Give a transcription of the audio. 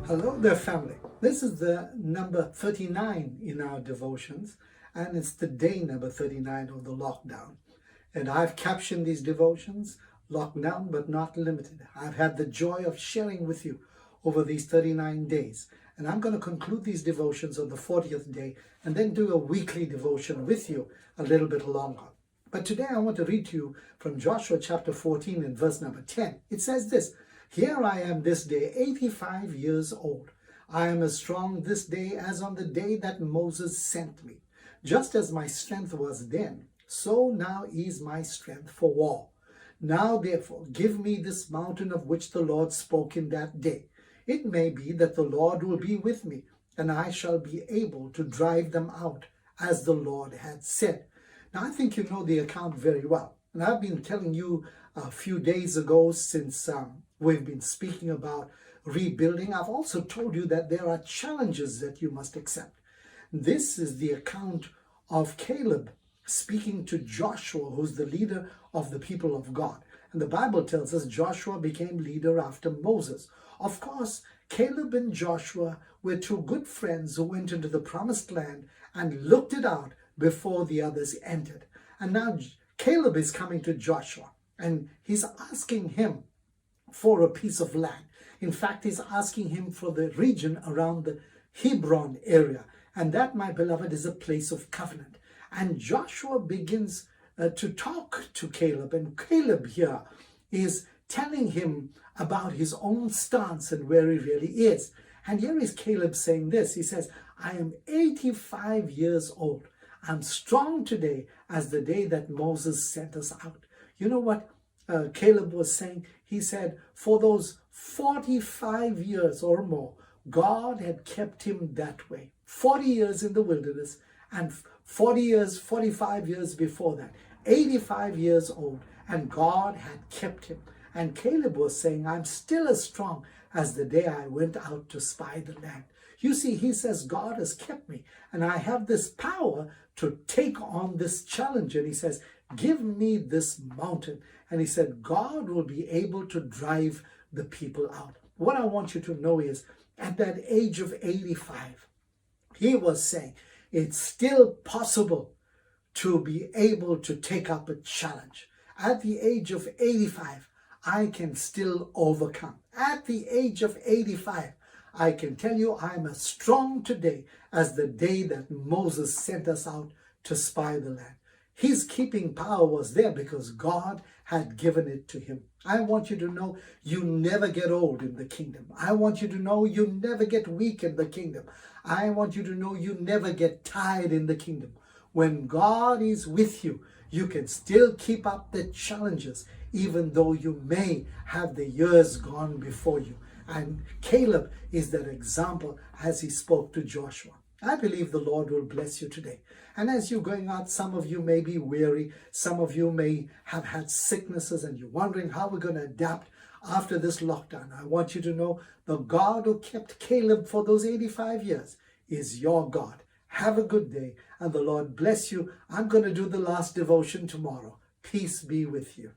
Hello there, family. This is the number 39 in our devotions, and it's the day number 39 of the lockdown. And I've captioned these devotions, lockdown but not limited. I've had the joy of sharing with you over these 39 days. And I'm going to conclude these devotions on the 40th day and then do a weekly devotion with you a little bit longer. But today I want to read to you from Joshua chapter 14 and verse number 10. It says this: "Here I am this day, 85 years old. I am as strong this day as on the day that Moses sent me. Just as my strength was then, so now is my strength for war. Now therefore give me this mountain of which the Lord spoke in that day. It may be that the Lord will be with me, and I shall be able to drive them out, as the Lord had said." Now I think you know the account very well. And I've been telling you a few days ago, since we've been speaking about rebuilding, I've also told you that there are challenges that you must accept. This is the account of Caleb speaking to Joshua, who's the leader of the people of God. And the Bible tells us Joshua became leader after Moses. Of course, Caleb and Joshua were two good friends who went into the promised land and looked it out before the others entered. And now Caleb is coming to Joshua and he's asking him for a piece of land. In fact, he's asking him for the region around the Hebron area. And that, my beloved, is a place of covenant. And Joshua begins to talk to Caleb. And Caleb here is telling him about his own stance and where he really is. And here is Caleb saying this. He says, "I am 85 years old. I'm strong today as the day that Moses sent us out." You know what Caleb was saying? He said for those 45 years or more, God had kept him that way. 40 years in the wilderness and 45 years before that. 85 years old, and God had kept him. And Caleb was saying, "I'm still as strong as the day I went out to spy the land." You see, he says, God has kept me, and I have this power to take on this challenge. And he says, "Give me this mountain." And he said, God will be able to drive the people out. What I want you to know is, at that age of 85, he was saying, it's still possible to be able to take up a challenge. At the age of 85, I can still overcome. At the age of 85, I can tell you I'm as strong today as the day that Moses sent us out to spy the land. His keeping power was there because God had given it to him. I want you to know you never get old in the kingdom. I want you to know you never get weak in the kingdom. I want you to know you never get tired in the kingdom. When God is with you, you can still keep up the challenges, even though you may have the years gone before you. And Caleb is that example as he spoke to Joshua. I believe the Lord will bless you today. And as you're going out, some of you may be weary. Some of you may have had sicknesses and you're wondering how we're going to adapt after this lockdown. I want you to know the God who kept Caleb for those 85 years is your God. Have a good day and the Lord bless you. I'm going to do the last devotion tomorrow. Peace be with you.